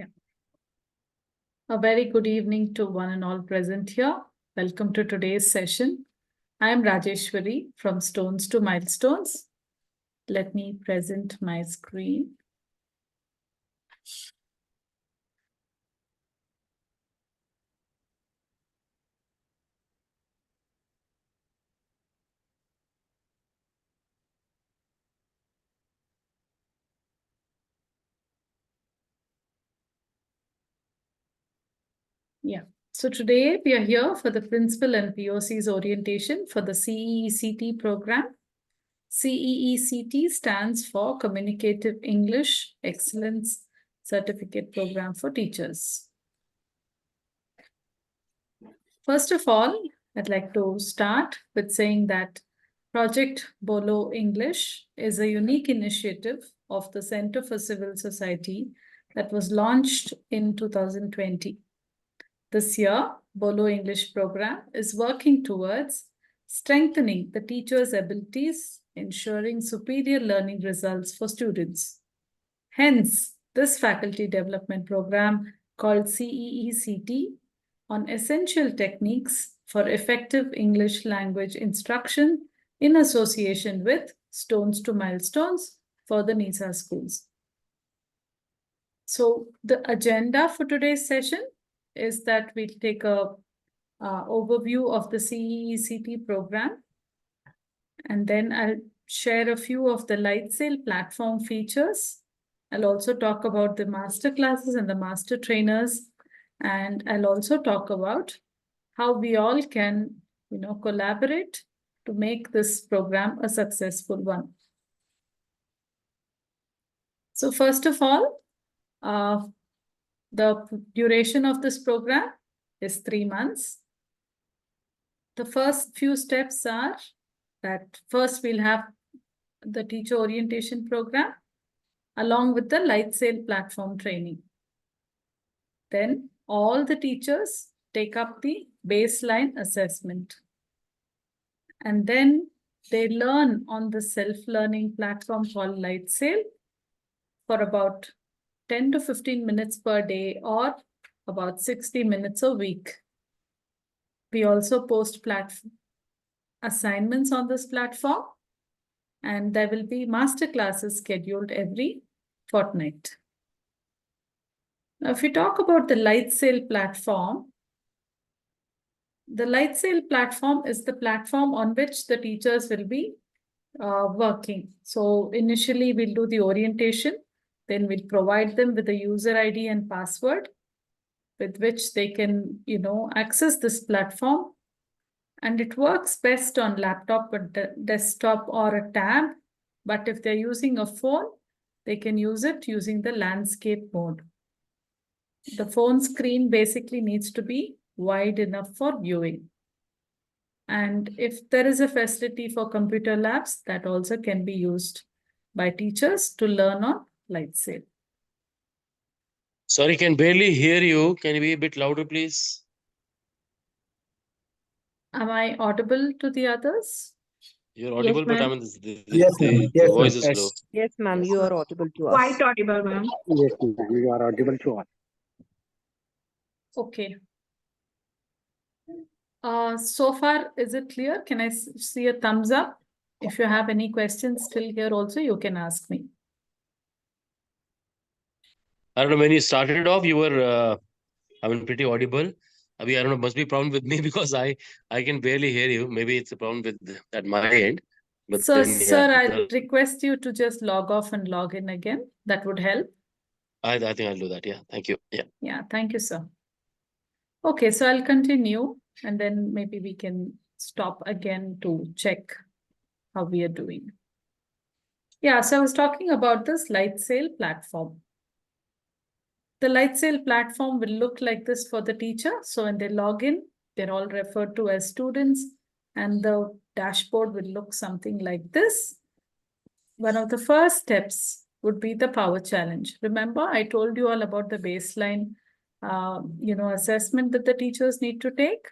Yeah. A very good evening to one and all present here. Welcome to today's session. I am Rajeshwari from Stones to Milestones. Let me present my screen. Yeah. So today we are here for the Principal and POCs orientation for the CEECT program. CEECT stands for Communicative English Excellence Certificate Program for Teachers. First of all, I'd like to start with saying that Project BOLO English is a unique initiative of the Center for Civil Society that was launched in 2020. This year, BOLO English program is working towards strengthening the teachers' abilities, ensuring superior learning results for students. Hence, this faculty development program called CEECT on essential techniques for effective English language instruction in association with Stones to Milestones for the NISA schools. So the agenda for today's session is that we'll take a overview of the CEECT program, and then I'll share a few of the LightSail platform features. I'll also talk about the master classes and the master trainers, and I'll also talk about how we all can, collaborate to make this program a successful one. So first of all, the duration of this program is 3 months. The first few steps are that first we'll have the teacher orientation program along with the LightSail platform training. Then all the teachers take up the baseline assessment. And then they learn on the self-learning platform called LightSail for about 10 to 15 minutes per day or about 60 minutes a week. We also post platform assignments on this platform, and there will be master classes scheduled every fortnight. Now, if we talk about the LightSail platform, the LightSail platform is the platform on which the teachers will be working. So initially we'll do the orientation, then we'll provide them with a user ID and password with which they can, access this platform. And it works best on laptop, or desktop, or a tab. But if they're using a phone, they can use it using the landscape mode. The phone screen basically needs to be wide enough for viewing. And if there is a facility for computer labs, that also can be used by teachers to learn on LightSail. Sorry, can barely hear you. Can you be a bit louder, please? Am I audible to the others? You're audible, Yes, but I ma'am. mean, Yes, the voice is yes. low. Yes, ma'am. Yes, You ma'am. are audible to us. Quite audible, ma'am. Yes, ma'am. You are audible to all. Okay. So far, is it clear? Can I see a thumbs up? If you have any questions still here also, you can ask me. I don't know, when you started off, you were, pretty audible. I don't know, must be a problem with me because I can barely hear you. Maybe it's a problem at my end. But So, then, sir, I request you to just log off and log in again. That would help. I think I'll do that. Yeah, thank you. Yeah. Yeah, thank you, sir. Okay, so I'll continue and then maybe we can stop again to check how we are doing. Yeah, so I was talking about this LightSail platform. The LightSail platform will look like this for the teacher. So when they log in, they're all referred to as students, and the dashboard will look something like this. One of the first steps would be the power challenge. Remember, I told you all about the baseline, assessment that the teachers need to take.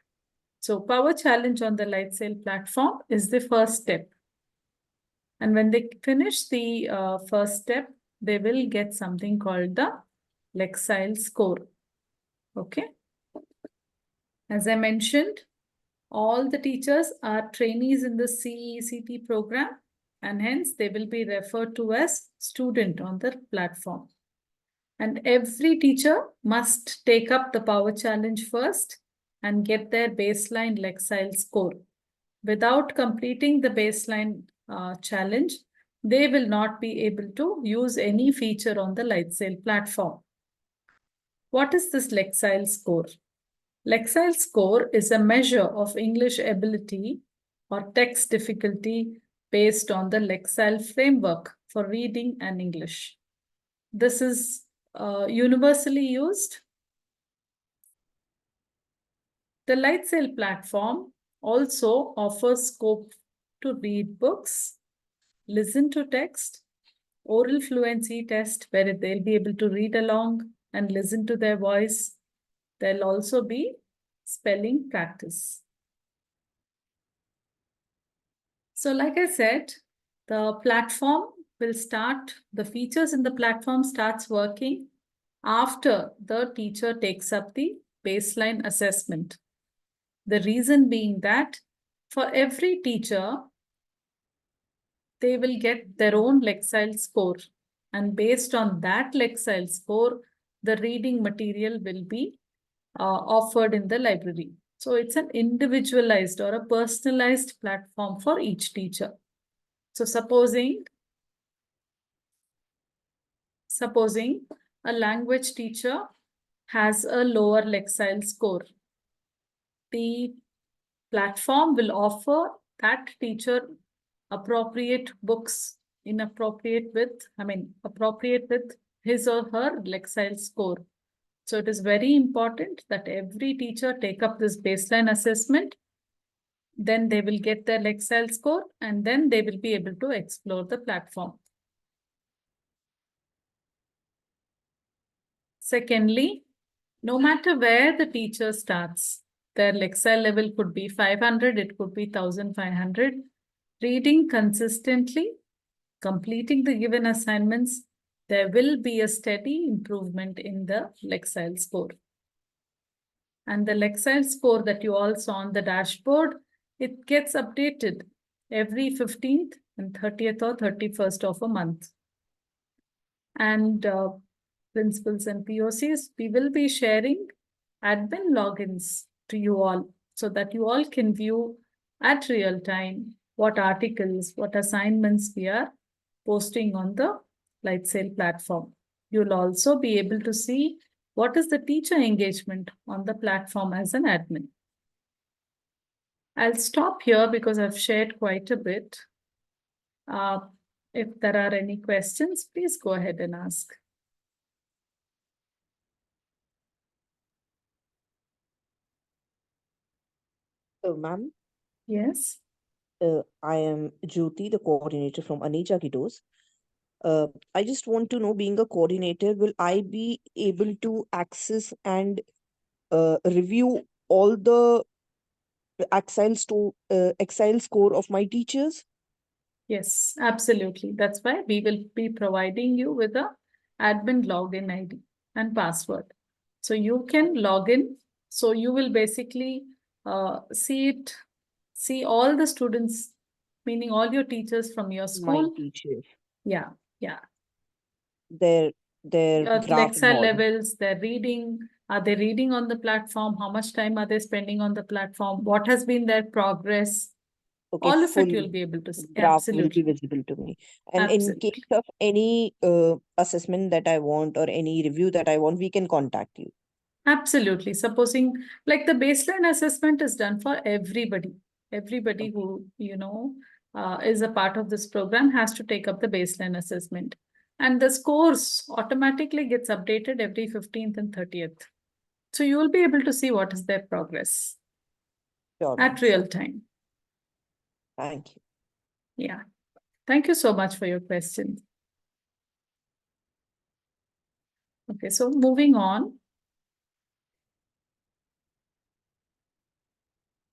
So power challenge on the LightSail platform is the first step. And when they finish the first step, they will get something called the Lexile score. Okay. As I mentioned, all the teachers are trainees in the CEECT program, and hence they will be referred to as student on the platform. And every teacher must take up the power challenge first and get their baseline Lexile score. Without completing the baseline challenge, they will not be able to use any feature on the Lightsail platform. What is this Lexile score? Lexile score is a measure of English ability or text difficulty based on the Lexile framework for reading and English. This is universally used. The Lightsail platform also offers scope to read books, listen to text, oral fluency test where they'll be able to read along and listen to their voice. There'll also be spelling practice. So like I said, the platform will start, the features in the platform starts working after the teacher takes up the baseline assessment. The reason being that for every teacher, they will get their own Lexile score. And based on that Lexile score, the reading material will be offered in the library. So it's an individualized or a personalized platform for each teacher. So supposing a language teacher has a lower Lexile score, the platform will offer that teacher appropriate books appropriate with his or her Lexile score. So it is very important that every teacher take up this baseline assessment. Then they will get their Lexile score and then they will be able to explore the platform. Secondly, no matter where the teacher starts, their Lexile level could be 500, it could be 1500. Reading consistently, completing the given assignments, there will be a steady improvement in the Lexile score. And the Lexile score that you all saw on the dashboard, it gets updated every 15th and 30th or 31st of a month. And principals and POCs, we will be sharing admin logins to you all so that you all can view at real time what articles, what assignments we are posting on the Lightsail platform. You'll also be able to see what is the teacher engagement on the platform as an admin. I'll stop here because I've shared quite a bit. If there are any questions, please go ahead and ask. So, ma'am, Yes. I am Jyoti, the coordinator from Aneja Kiddos. I just want to know, being a coordinator, will I be able to access and review all the Excel score of my teachers? Yes, absolutely. That's why we will be providing you with a admin login ID and password. So you can log in. So you will basically see all the students, meaning all your teachers from your My school. teachers, Yeah. their graph and Lexile all. levels, their reading. Are they reading on the platform? How much time are they spending on the platform? What has been their progress? Okay, All of full it you'll be able to see. graph will be Absolutely. visible to me. And in Absolutely. case of any assessment that I want or any review that I want, we can contact you. Absolutely. Supposing like the baseline assessment is done for everybody. Everybody who, is a part of this program has to take up the baseline assessment. And the scores automatically gets updated every 15th and 30th. So you will be able to see what is their progress Sure, ma'am, at real sure. time. Thank you. Yeah. Thank you so much for your question. Okay, so moving on.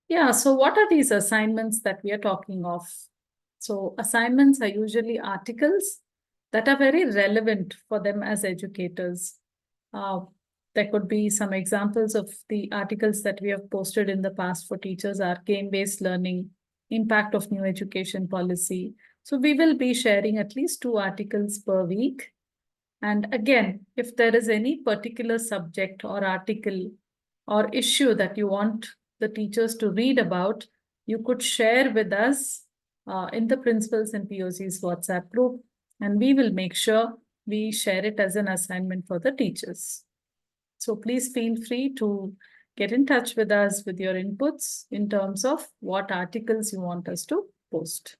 Yeah, so what are these assignments that we are talking of? So assignments are usually articles that are very relevant for them as educators. There could be some examples of the articles that we have posted in the past for teachers are game-based learning, impact of new education policy. So we will be sharing at least 2 articles per week. And again, if there is any particular subject or article or issue that you want the teachers to read about, you could share with us in the Principals and POCs WhatsApp group, and we will make sure we share it as an assignment for the teachers. So please feel free to get in touch with us with your inputs in terms of what articles you want us to post.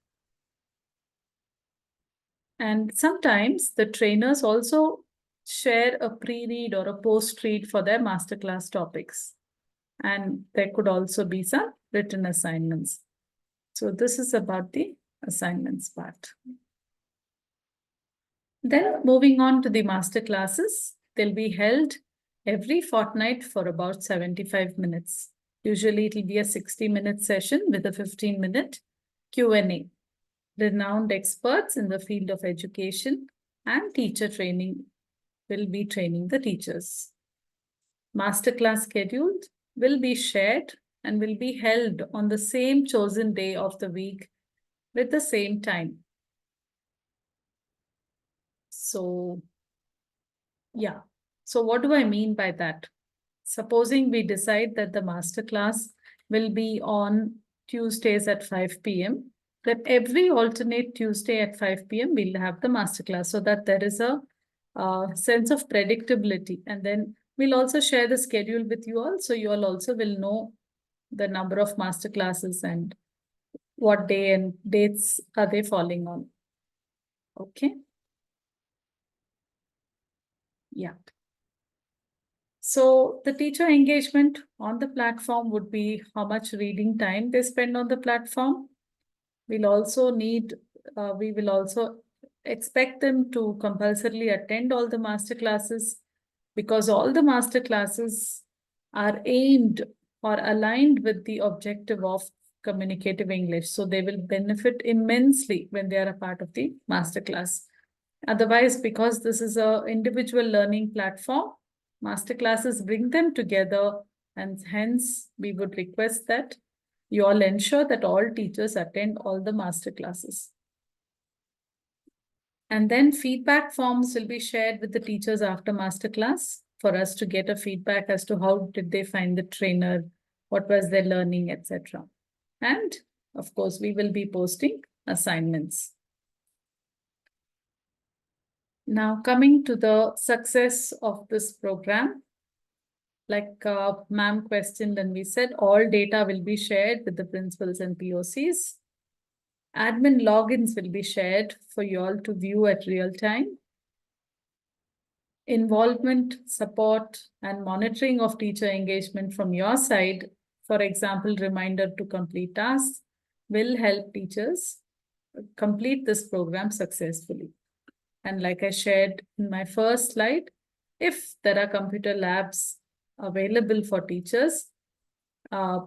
And sometimes the trainers also share a pre-read or a post-read for their masterclass topics. And there could also be some written assignments. So this is about the assignments part. Then moving on to the masterclasses, they'll be held every fortnight for about 75 minutes. Usually it will be a 60-minute session with a 15-minute Q&A. Renowned experts in the field of education and teacher training will be training the teachers. Masterclass schedule will be shared and will be held on the same chosen day of the week with the same time. So, yeah. So what do I mean by that? Supposing we decide that the masterclass will be on Tuesdays at 5 p.m., that every alternate Tuesday at 5 p.m. we'll have the masterclass so that there is a sense of predictability. And then we'll also share the schedule with you all, so you all also will know the number of masterclasses and what day and dates are they falling on. Okay. Yeah. So the teacher engagement on the platform would be how much reading time they spend on the platform. We'll also need, we will also expect them to compulsorily attend all the master classes, because all the master classes are aimed or aligned with the objective of communicative English. So they will benefit immensely when they are a part of the master class. Otherwise, because this is an individual learning platform, master classes bring them together, and hence we would request that you all ensure that all teachers attend all the master classes. And then feedback forms will be shared with the teachers after masterclass for us to get a feedback as to how did they find the trainer, what was their learning, etc. And of course, we will be posting assignments. Now coming to the success of this program, like ma'am questioned and we said, all data will be shared with the principals and POCs. Admin logins will be shared for you all to view at real time. Involvement, support, and monitoring of teacher engagement from your side, for example, reminder to complete tasks, will help teachers complete this program successfully. And like I shared in my first slide, if there are computer labs available for teachers,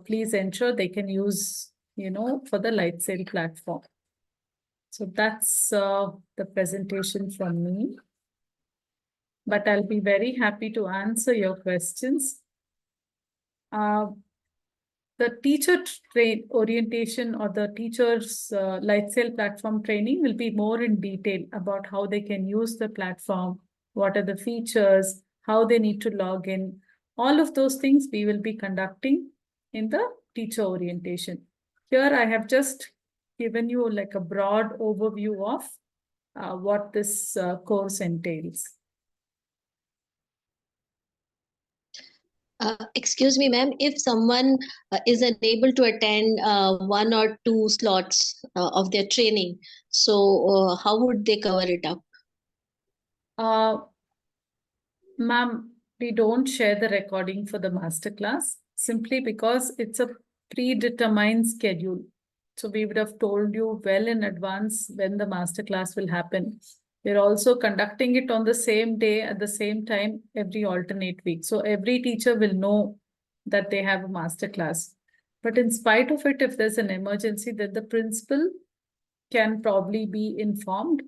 please ensure they can use, for the LightSail platform. So that's the presentation from me. But I'll be very happy to answer your questions. The teacher orientation or the teachers LightSail platform training will be more in detail about how they can use the platform, what are the features, how they need to log in. All of those things we will be conducting in the teacher orientation. Here I have just given you like a broad overview of what this course entails. Excuse me, ma'am, if someone is unable to attend 1 or 2 slots of their training, so how would they cover it up? Ma'am, we don't share the recording for the masterclass simply because it's a predetermined schedule. So we would have told you well in advance when the masterclass will happen. We're also conducting it on the same day at the same time every alternate week. So every teacher will know that they have a masterclass. But in spite of it, if there's an emergency, then the principal can probably be informed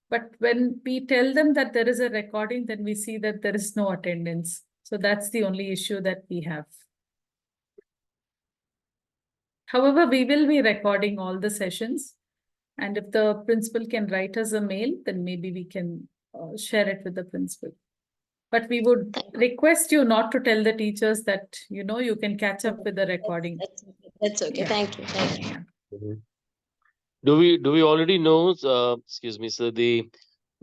But when we tell them that there is a recording, then we see that there is no attendance. So that's the only issue that we have. However, we will be recording all the sessions. And if the principal can write us a mail, then maybe we can share it with the principal. But we would request you not to tell the teachers that, you can catch up with the recording. That's okay. Yeah. Thank you. Thank you. Yeah. Mhm. Do we already know, excuse me, sir, the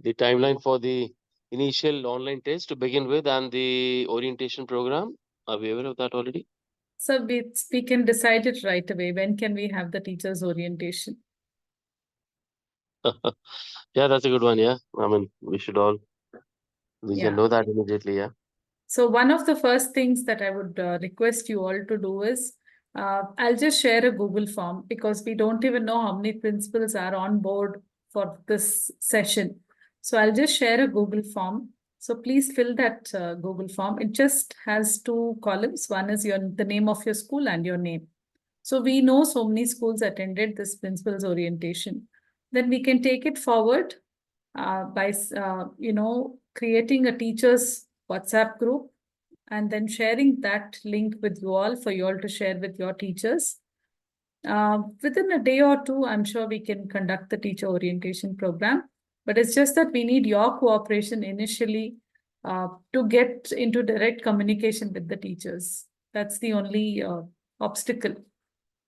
timeline for the initial online test to begin with and the orientation program? Are we aware of that already? So we can decide it right away. When can we have the teachers' orientation? Yeah, that's a good one. Yeah, I mean, we Yeah. can know that immediately. Yeah. So one of the first things that I would request you all to do is, I'll just share a Google form because we don't even know how many principals are on board for this session. So I'll just share a Google form. So please fill that Google form. It just has 2 columns. One is the name of your school and your name. So we know so many schools attended this principal's orientation. Then we can take it forward by creating a teachers WhatsApp group and then sharing that link with you all for you all to share with your teachers. Within a day or two, I'm sure we can conduct the teacher orientation program, but it's just that we need your cooperation initially to get into direct communication with the teachers. That's the only obstacle,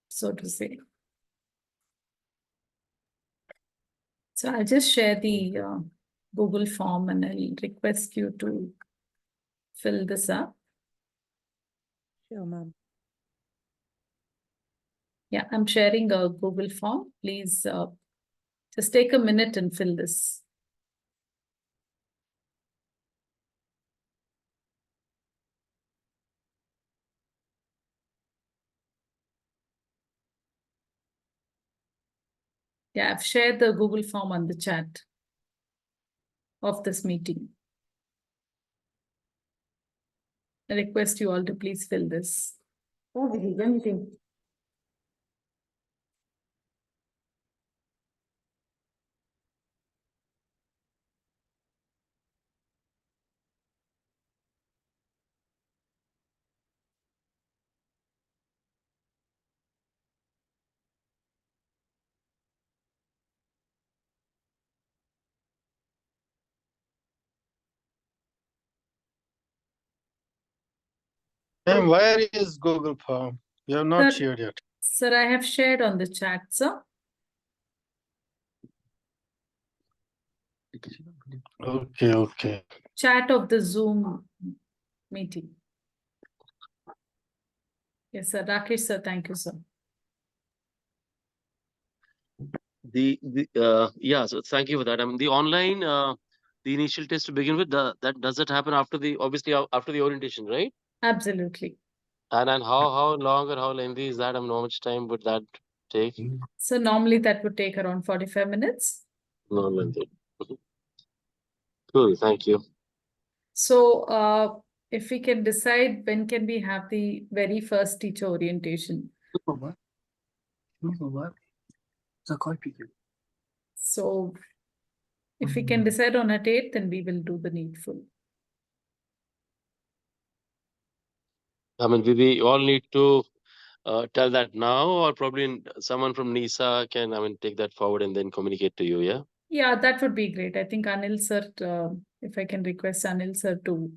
so to say. So I'll just share the Google form and I'll request you to fill this up. Sure, ma'am. Yeah, I'm sharing a Google form. Please just take a minute and fill this. Yeah, I've shared the Google form on the chat of this meeting. I request you all to please fill this. Oh, anything. Ma'am, where is Google Form? You have not Sir, shared yet. Sir, I have shared on the chat, sir. Okay. Chat of the Zoom meeting. Yes, sir. Rakesh, sir. Thank you, sir. Yeah, so thank you for that. I mean, the online, the initial test to begin with, does it happen after obviously after the orientation, right? Absolutely. And how long or how lengthy is that? I mean, how much time would that take? So normally that would take around 45 minutes. No lengthy. Cool, thank you. So if we can decide when can we have the very first teacher orientation. So if we can decide on a date, then we will do the needful. I mean, do we all need to tell that now, or probably someone from NISA can, I mean, take that forward and then communicate to you, yeah? Yeah, that would be great. I think Anil sir, if I can request Anil sir to.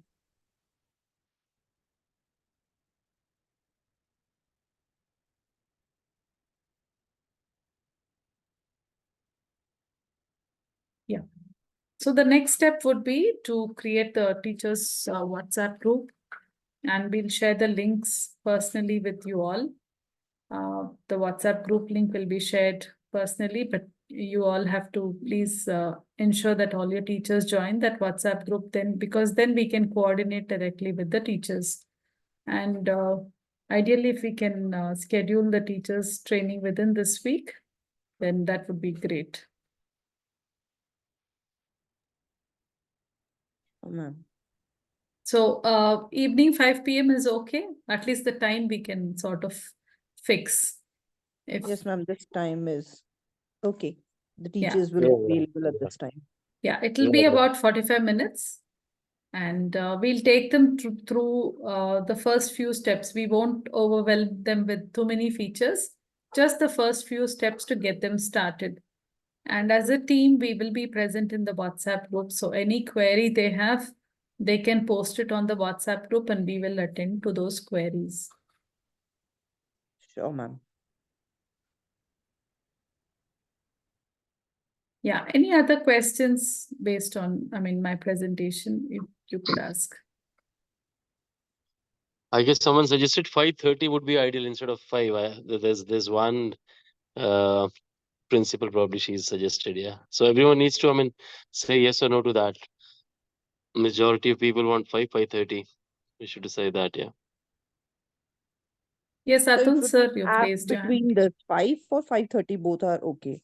Yeah. So the next step would be to create the teachers WhatsApp group, and we'll share the links personally with you all. The WhatsApp group link will be shared personally, but you all have to please ensure that all your teachers join that WhatsApp group because then we can coordinate directly with the teachers. And ideally, if we can schedule the teachers training within this week, then that would be great. Oh, ma'am. So evening 5 p.m. is okay. At least the time we can sort of fix. Yes, ma'am. This time is okay. The Yeah. teachers will be available at this time. Yeah, it'll be about 45 minutes. And we'll take them through the first few steps. We won't overwhelm them with too many features, just the first few steps to get them started. And as a team, we will be present in the WhatsApp group. So any query they have, they can post it on the WhatsApp group and we will attend to those queries. Sure, ma'am. Yeah, any other questions based on, my presentation, if you could ask. I guess someone suggested 5:30 would be ideal instead of 5. There's one principal probably she's suggested, yeah. So everyone needs to, say yes or no to that. Majority of people want 5:30. We should decide that, yeah. Yes, So if Atul it's sir, you've app raised your hand. between the 5 or 5:30, both are okay.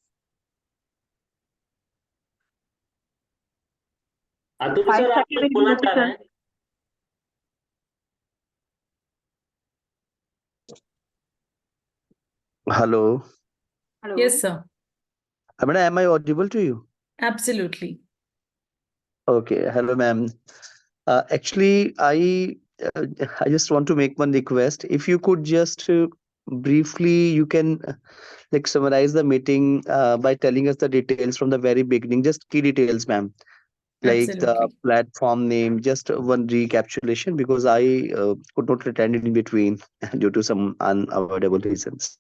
Atul sir आप कुछ बोलना चाह रहे हैं? Hello. Yes, sir. Madam, am I audible to you? Absolutely. Okay. Hello, ma'am. Actually, I just want to make one request. If you could just briefly, you can summarize the meeting by telling us the details from the very beginning, just key details, ma'am. Like the Absolutely. platform name, just one recapitulation, because I could not attend it in between due to some unavoidable reasons.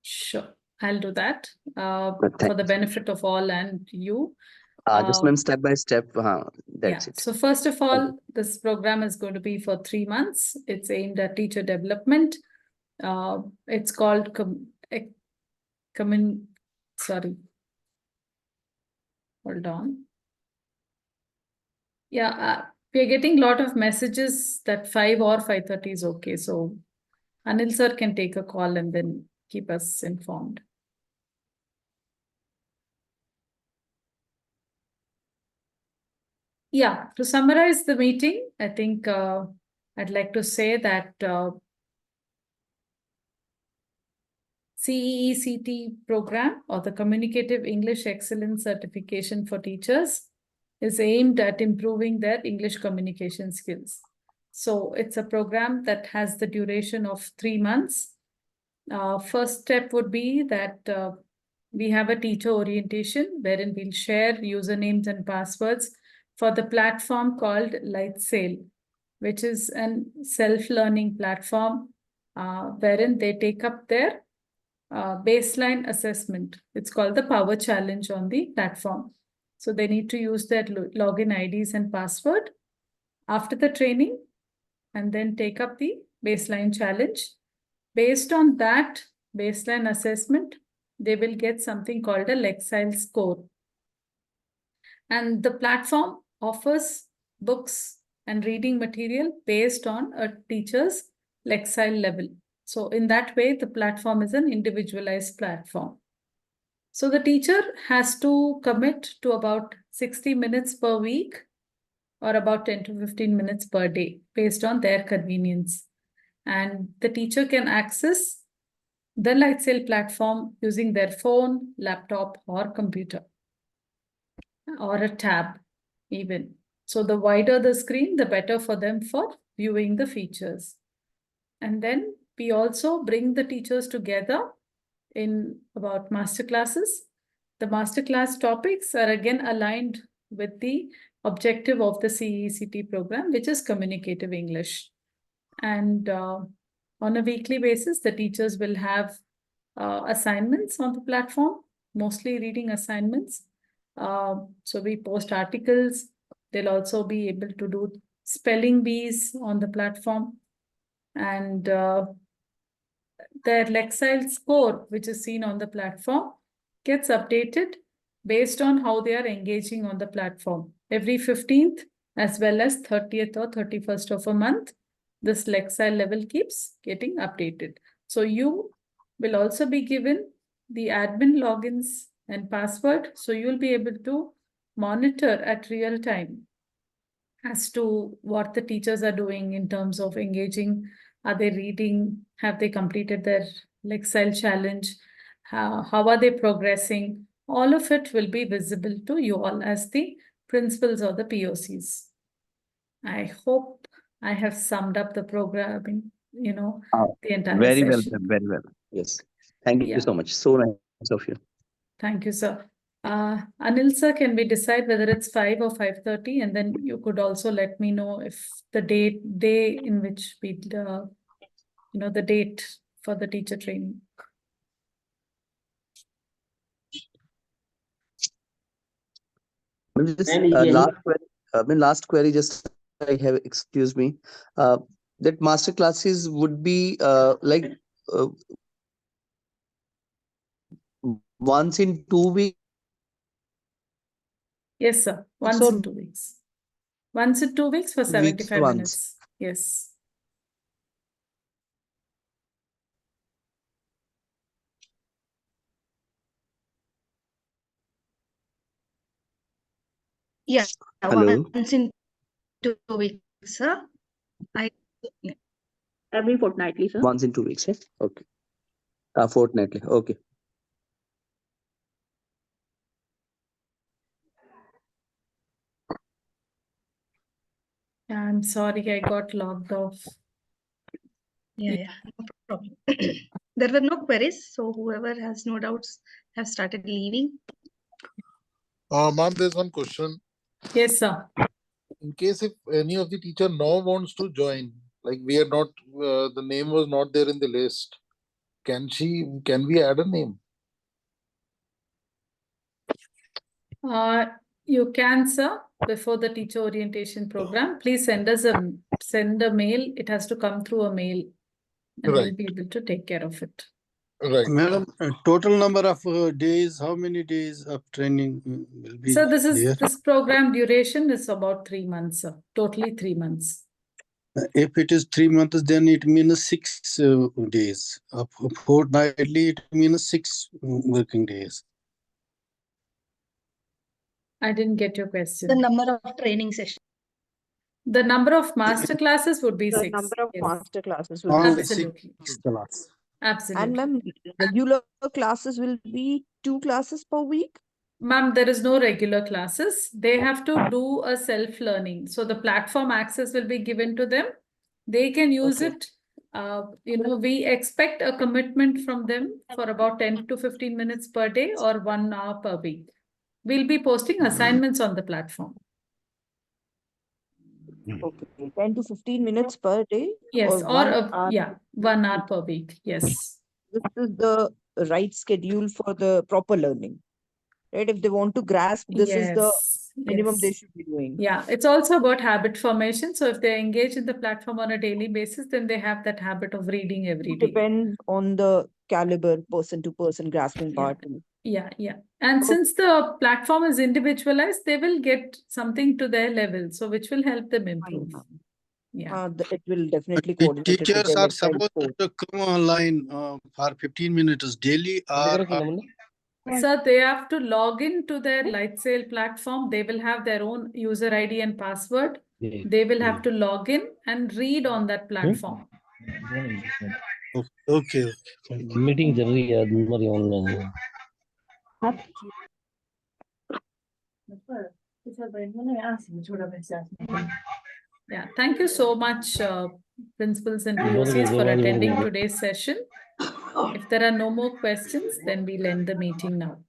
Sure, I'll do that But for the thank- benefit of all and you. just ma'am, step by step. That's it. So first of Thank all, this program is going to be for 3 months. It's aimed at teacher development. It's called hold on. Yeah, we're getting a lot of messages that 5 or 5:30 is okay. So Anil sir can take a call and then keep us informed. Yeah, to summarize the meeting, I think I'd like to say that CEECT program, or the Communicative English Excellence Certification for Teachers, is aimed at improving their English communication skills. So it's a program that has the duration of 3 months. First step would be that we have a teacher orientation wherein we'll share usernames and passwords for the platform called LightSail, which is a self-learning platform wherein they take up their baseline assessment. It's called the Power Challenge on the platform. So they need to use their login IDs and password after the training and then take up the baseline challenge. Based on that baseline assessment, they will get something called a Lexile score. And the platform offers books and reading material based on a teacher's Lexile level. So in that way, the platform is an individualized platform. So the teacher has to commit to about 60 minutes per week or about 10 to 15 minutes per day based on their convenience. And the teacher can access the LightSail platform using their phone, laptop, or computer, or a tab even. So the wider the screen, the better for them for viewing the features. And then we also bring the teachers together in about masterclasses. The masterclass topics are again aligned with the objective of the CEECT program, which is communicative English. And on a weekly basis, the teachers will have assignments on the platform, mostly reading assignments. So we post articles. They'll also be able to do spelling bees on the platform. And their Lexile score, which is seen on the platform, gets updated based on how they are engaging on the platform. Every 15th as well as 30th or 31st of a month, this Lexile level keeps getting updated. So you will also be given the admin logins and password. So you'll be able to monitor at real time as to what the teachers are doing in terms of engaging. Are they reading? Have they completed their Lexile challenge? How are they progressing? All of it will be visible to you all as the principals or the POCs. I hope I have summed up the programming, the entire Very well, session. ma'am, very well. Yes. Thank you Yeah. so much. So nice of you. Thank you, sir. Anil sir, can we decide whether it's 5 or 5:30? And then you could also let me know if the day in which we, the date for the teacher training. Just And yes. last query, just I have, excuse me, that master classes would be like once in 2 weeks. Yes, sir. Once or in 2 weeks. Once in 2 weeks for weeks 75 once? minutes. Yes. Yeah, Hello. once in 2 weeks, sir. Every fortnightly, sir. Once in 2 weeks, yeah? Okay. Fortnightly. Okay. I'm sorry, I got logged off. Yeah, no problem. There were no queries, so whoever has no doubts have started leaving. Ma'am, there's one question. Yes, sir. In case if any of the teacher now wants to join, like we are not, the name was not there in the list. Can we add a name? You can, sir, before the teacher orientation program. Please send a mail. It has to come through a mail, and we'll Right. be able to take care of it. Right. Madam, total number of days, how many days of training will be So there? this program duration is about 3 months, sir. Totally 3 months. If it is 3 months, then it means 6 days. Fortnightly, it means 6 working days. I didn't get your question. The number of training sessions. The number of master classes would be The 6. number of Yes. master classes will Only be Absolutely. 6 class. Absolutely. And ma'am, regular classes will be 2 classes per week? Ma'am, there is no regular classes. They have to do a self-learning. So the platform access will be given to them. They can use Okay. it. We expect a commitment from them for about 10 to 15 minutes per day or 1 hour per week. We'll be posting assignments on the platform. Okay. 10 to 15 minutes per day? Yes, or 1 hour? 1 hour per week. Yes. This is the right schedule for the proper learning, right? If they want to grasp, this is the minimum they should be doing. Yeah, it's also about habit formation. So if they engage in the platform on a daily basis, then they have that habit of reading every day. Depends on the caliber, person to person grasping Yeah. part. Yeah. And since the platform is individualized, they will get something to their level, so which will help them improve. Yeah. It will definitely The coordinate it with teachers their are lifestyle supposed coach. to come online for 15 minutes daily, or So they have to log into their LightSail platform. They will have their own user ID and password. They will have to log in and read on that platform. okay. Meeting online. Yeah, thank you so much, principals and POCs, for attending today's session. If there are no more questions, then we'll end the meeting now.